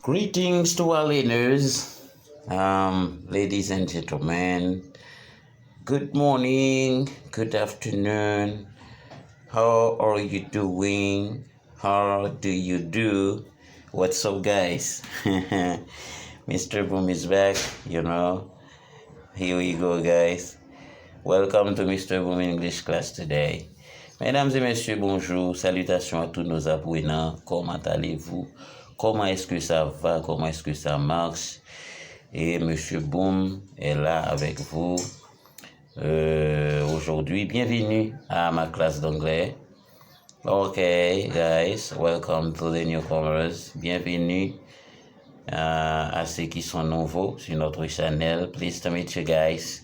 Greetings to our listeners, ladies and gentlemen. Good morning, good afternoon. How are you doing? How do you do? What's up, guys? Mr. Boom is back, Here we go, guys. Welcome to Mr. Boom English class today. Mesdames et messieurs, bonjour. Salutations à tous nos apprenants. Comment allez-vous? Comment est-ce que ça va? Comment est-ce que ça marche? Et Monsieur Boom est là avec vous aujourd'hui. Bienvenue à ma classe d'anglais. Okay, guys, welcome to the newcomers. Bienvenue à ceux qui sont nouveaux sur notre channel. Pleased to meet you guys.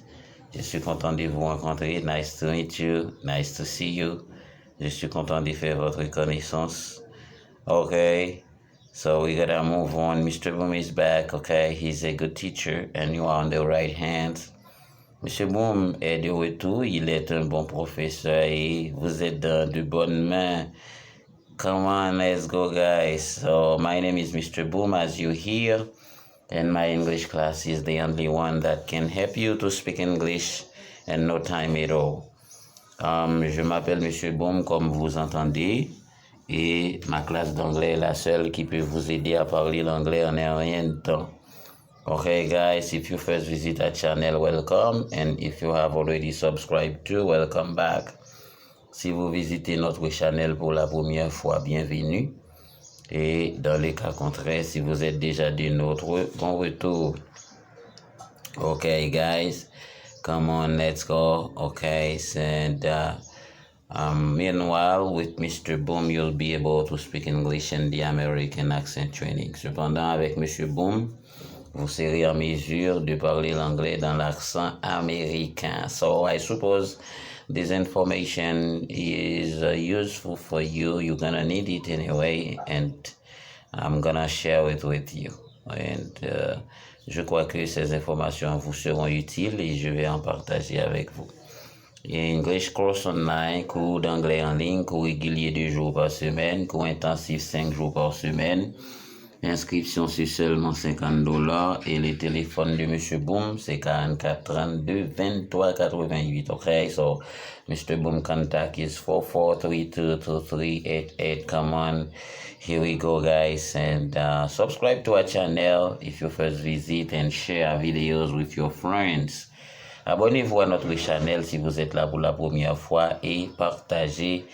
Je suis content de vous rencontrer. Nice to meet you. Nice to see you. Je suis content de faire votre connaissance. Okay. So we gotta move on. Mr. Boom is back, okay? He's a good teacher and you are on the right hand. Monsieur Boom est de retour, il est un bon professeur et vous êtes dans de bonnes mains. Come on, let's go, guys. So my name is Mr. Boom, as you hear, and my English class is the only one that can help you to speak English in no time at all. Je m'appelle Monsieur Boom, comme vous entendez. Et ma classe d'anglais est la seule qui peut vous aider à parler l'anglais en un rien de temps. Okay, guys, if you first visit our channel, welcome. And if you have already subscribed to, welcome back. Si vous visitez notre channel pour la première fois, bienvenue. Et dans les cas contraires, si vous êtes déjà des nôtres, bon retour. Okay, guys, come on, let's go. Okay, and meanwhile, with Mr. Boom, you'll be able to speak English in the American accent training. Cependant, avec Monsieur Boom, vous serez en mesure de parler l'anglais dans l'accent américain. So I suppose this information is useful for you. You're gonna need it anyway, and I'm gonna share it with you. And je crois que ces informations vous seront utiles et je vais en partager avec vous. English course online, cours d'anglais en ligne, cours régulier 2 jours par semaine, cours intensif 5 jours par semaine. Inscription c'est seulement $50 et le téléphone de Monsieur Boom c'est 44 32 23 88. Okay, so Mr. Boom contact is 44322388. Come on, here we go, guys, and subscribe to our channel if you first visit and share our videos with your friends. Abonnez-vous à notre channel si vous êtes là pour la première fois et partagez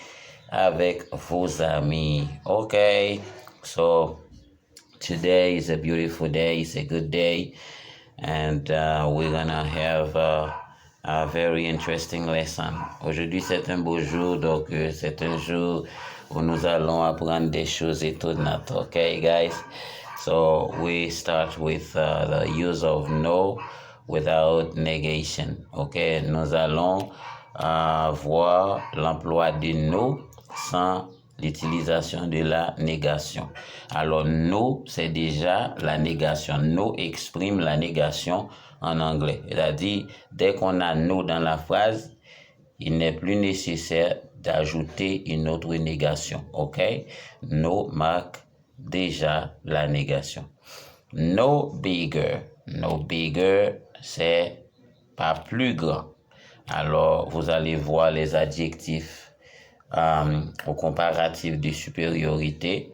avec vos amis. Okay, so today is a beautiful day, it's a good day, and we're gonna have a very interesting lesson. Aujourd'hui c'est un beau jour, donc c'est un jour où nous allons apprendre des choses étonnantes. Okay, guys, so we start with the use of no without negation. Okay, nous allons voir l'emploi de no sans l'utilisation de la négation. Alors, no, c'est déjà la négation. No exprime la négation en anglais. C'est-à-dire, dès qu'on a no dans la phrase, il n'est plus nécessaire d'ajouter une autre négation. OK? No marque déjà la négation. No bigger. No bigger, c'est pas plus grand. Alors, vous allez voir les adjectifs au comparatif de supériorité,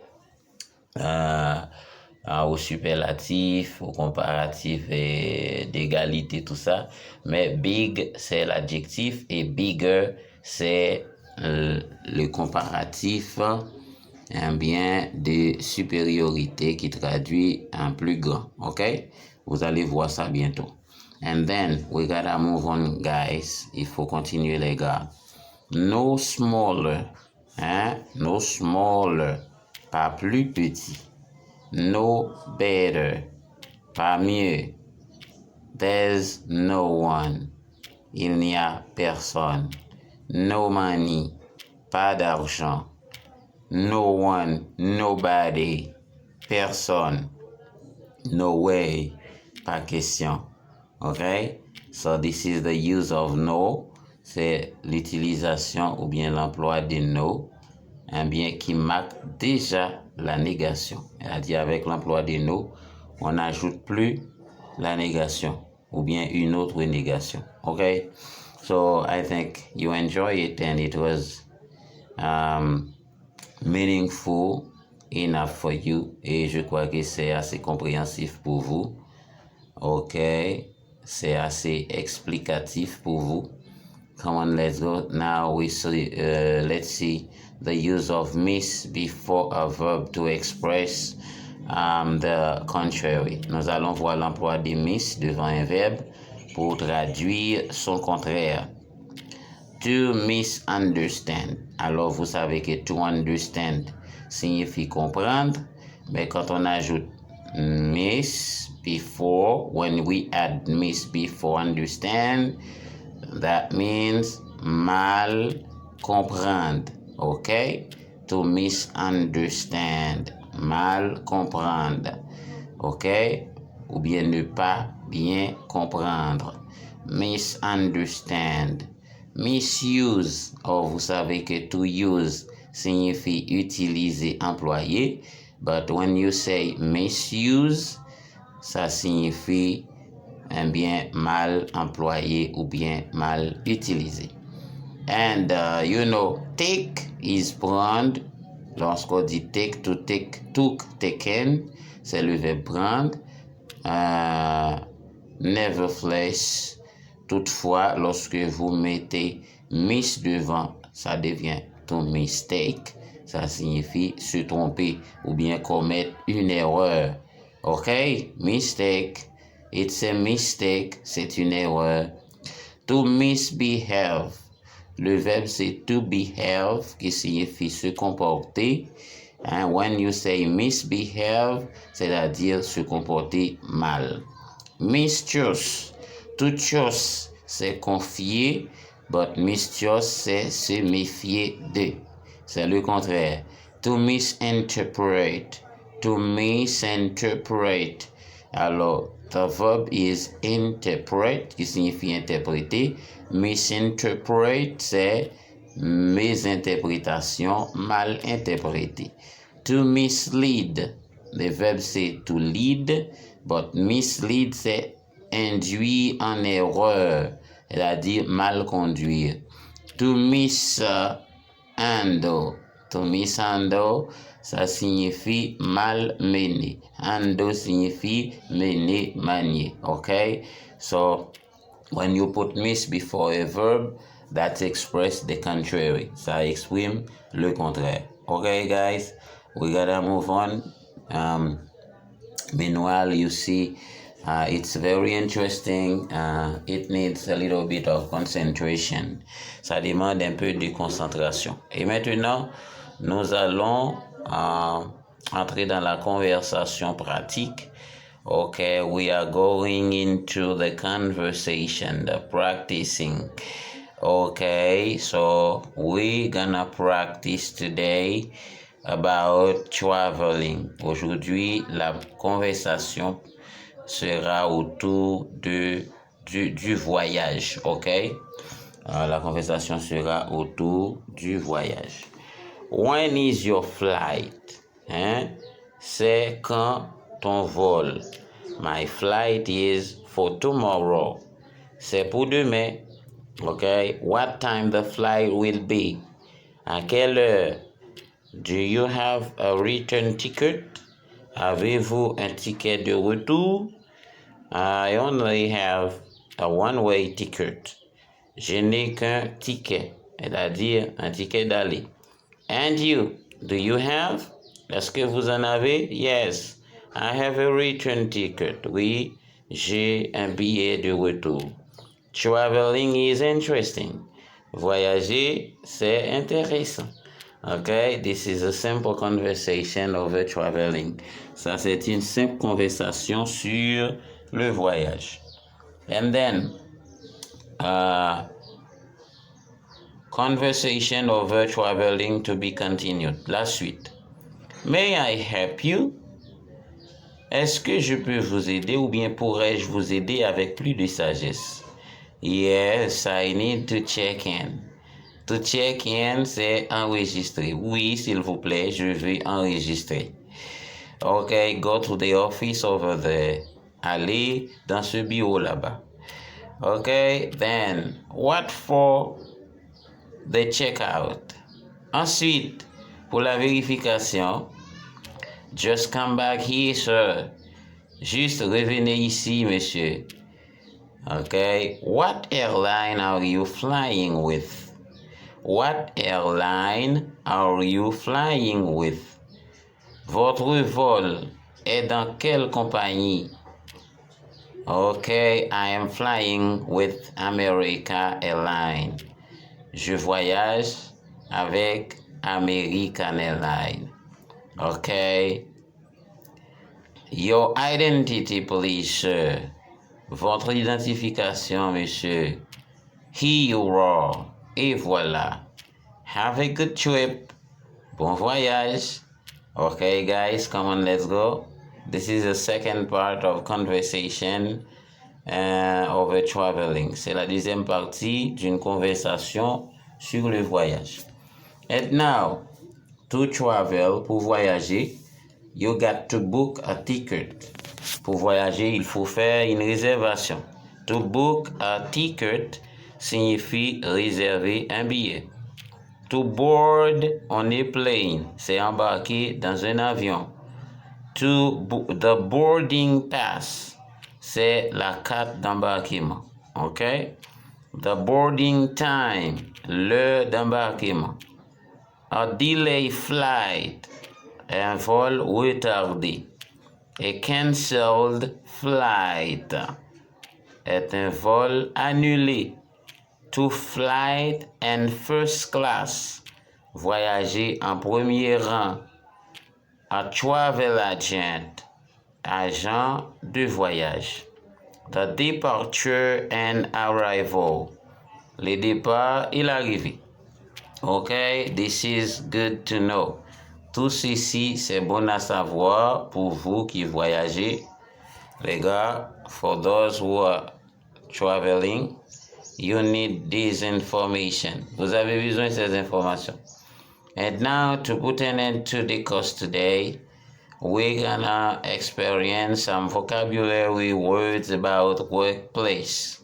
au superlatif, au comparatif d'égalité, tout ça. Mais big, c'est l'adjectif et bigger, c'est le comparatif bien de supériorité qui traduit un plus grand. OK? Vous allez voir ça bientôt. And then, we gotta move on, guys. Il faut continuer, les gars. No smaller, no smaller, pas plus petit. No better, pas mieux. There's no one, il n'y a personne. No money, pas d'argent. No one, nobody, personne. No way, pas question. Okay? So this is the use of no. C'est l'utilisation ou bien l'emploi de no, bien qui marque déjà la négation. C'est-à-dire avec l'emploi des no, on n'ajoute plus la négation ou bien une autre négation. Okay? So I think you enjoy it and it was meaningful enough for you. Et je crois que c'est assez compréhensif pour vous. Ok, c'est assez explicatif pour vous. Come on, let's go. Now let's see the use of miss before a verb to express the contrary. Nous allons voir l'emploi de miss devant un verbe pour traduire son contraire. To misunderstand. Alors, vous savez que to understand signifie comprendre, mais quand on ajoute miss before, when we add miss before understand, that means mal comprendre. Okay? To misunderstand. Mal comprendre. Okay? Ou bien ne pas bien comprendre. Misunderstand. Misuse. Or, vous savez que to use signifie utiliser, employer. But when you say misuse, ça signifie bien mal employé ou bien mal utilisé. And take is prendre. Lorsqu'on dit take, to take, took, taken, c'est le verbe prendre. Nevertheless, toutefois, lorsque vous mettez miss devant, ça devient to mistake. Ça signifie se tromper ou bien commettre une erreur. Ok? Mistake. It's a mistake. C'est une erreur. To misbehave. Le verbe c'est to behave qui signifie se comporter. And when you say misbehave, c'est-à-dire se comporter mal. Mistrust. To trust, c'est confier, but mistrust, c'est se méfier de. C'est le contraire. To misinterpret. To misinterpret. Alors, the verb is interpret, qui signifie interpréter. Misinterpret, c'est mésinterprétation, mal interprétée. To mislead. Le verbe c'est to lead, but mislead, c'est induire en erreur, c'est-à-dire mal conduire. To mishandle. To mishandle, ça signifie mal mener. Handle signifie mener, manier. Okay? So, when you put miss before a verb, that expresses the contrary. Ça exprime le contraire. Okay, guys? We gotta move on. Meanwhile, you see, it's very interesting. It needs a little bit of concentration. Ça demande un peu de concentration. Et maintenant, nous allons entrer dans la conversation pratique. Okay, we are going into the conversation, the practicing. Okay, so we're gonna practice today about traveling. Aujourd'hui, la conversation sera autour du voyage, ok? La conversation sera autour du voyage. When is your flight? C'est quand ton vol? My flight is for tomorrow. C'est pour demain. Okay? What time the flight will be? À quelle heure? Do you have a return ticket? Avez-vous un ticket de retour? I only have a one-way ticket. Je n'ai qu'un ticket, c'est-à-dire un ticket d'aller. And you, do you have? Est-ce que vous en avez? Yes, I have a return ticket. Oui, j'ai un billet de retour. Traveling is interesting. Voyager, c'est intéressant. Okay, this is a simple conversation over traveling. Ça, c'est une simple conversation sur le voyage. And then, conversation over traveling to be continued. La suite. May I help you? Est-ce que je peux vous aider ou bien pourrais-je vous aider avec plus de sagesse? Yes, I need to check in. To check in, c'est enregistrer. Oui, s'il vous plaît, je vais enregistrer. Okay, go to the office over there. Allez dans ce bureau là-bas. Okay, then what for the checkout? Ensuite, pour la vérification, just come back here, sir. Juste revenez ici, monsieur. Okay, what airline are you flying with? What airline are you flying with? Votre vol est dans quelle compagnie? Okay, I am flying with America Airlines. Je voyage avec American Airlines. Okay. Your identity, please, sir. Votre identification, monsieur. Here you are. Et voilà. Have a good trip. Bon voyage. Okay, guys, come on, let's go. This is the second part of conversation over traveling. C'est la deuxième partie d'une conversation sur le voyage. And now, to travel, pour voyager, you got to book a ticket. Pour voyager, il faut faire une réservation. To book a ticket signifie réserver un billet. To board on a plane, c'est embarquer dans un avion. The boarding pass, c'est la carte d'embarquement. OK? The boarding time, l'heure d'embarquement. A delay flight, un vol retardé. A cancelled flight est un vol annulé. To flight and first class, voyager en premier rang. A travel agent, agent de voyage. The departure and arrival, le départ et l'arrivée. Okay, this is good to know. Tout ceci, c'est bon à savoir pour vous qui voyagez. Les gars, for those who are traveling, you need this information. Vous avez besoin de ces informations. And now, to put an end to the course today, we're gonna experience some vocabulary words about workplace.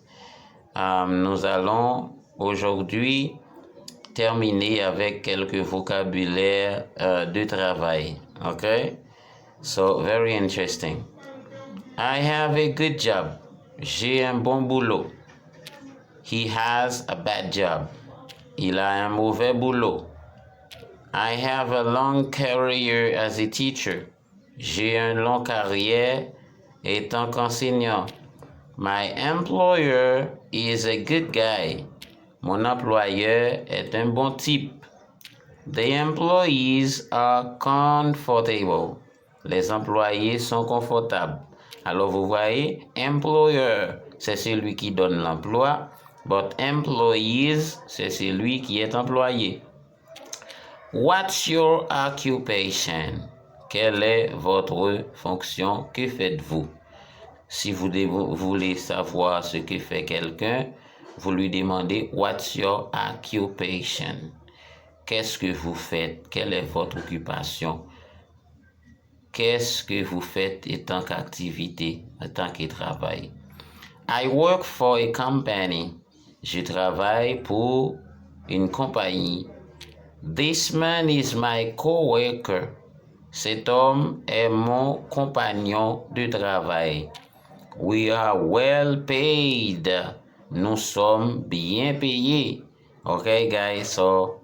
Nous allons aujourd'hui terminer avec quelques vocabulaires de travail. Okay? So, very interesting. I have a good job. J'ai un bon boulot. He has a bad job. Il a un mauvais boulot. I have a long career as a teacher. J'ai une longue carrière étant qu'enseignant. My employer is a good guy. Mon employeur est un bon type. The employees are comfortable. Les employés sont confortables. Alors vous voyez, employer, c'est celui qui donne l'emploi, but employees, c'est celui qui est employé. What's your occupation? Quelle est votre fonction? Que faites-vous? Si vous voulez savoir ce que fait quelqu'un, vous lui demandez What's your occupation? Qu'est-ce que vous faites? Quelle est votre occupation? Qu'est-ce que vous faites en tant qu'activité, en tant que travail? I work for a company. Je travaille pour une compagnie. This man is my coworker. Cet homme est mon compagnon de travail. We are well paid. Nous sommes bien payés. Okay, guys, so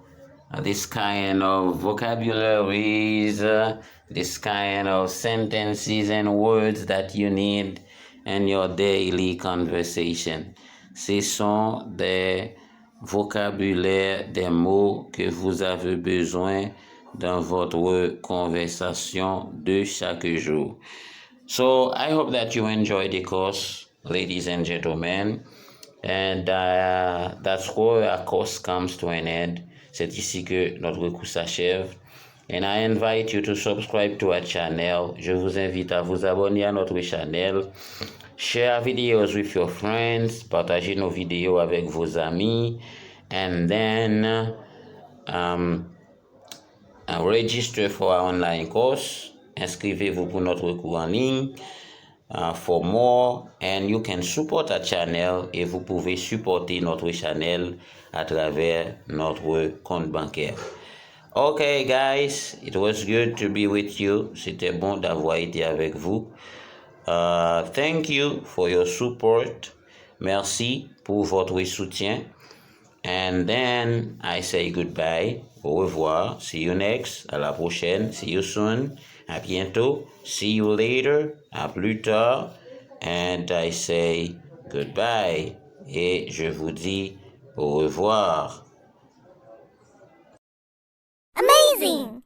this kind of vocabularies, this kind of sentences and words that you need in your daily conversation. Ce sont des vocabulaires, des mots que vous avez besoin dans votre conversation de chaque jour. So I hope that you enjoyed the course, ladies and gentlemen. And that's where our course comes to an end. C'est ici que notre cours s'achève. And I invite you to subscribe to our channel. Je vous invite à vous abonner à notre channel. Share videos with your friends. Partagez nos vidéos avec vos amis. and then register for our online course. Inscrivez-vous pour notre cours en ligne. For more, and you can support our channel, et vous pouvez supporter notre channel à travers notre compte bancaire. Okay guys, it was good to be with you. C'était bon d'avoir été avec vous. Thank you for your support. Merci pour votre soutien. And then I say goodbye. Au revoir. See you next. À la prochaine. See you soon. À bientôt. See you later. À plus tard. And I say goodbye. Et je vous dis au revoir. Amazing!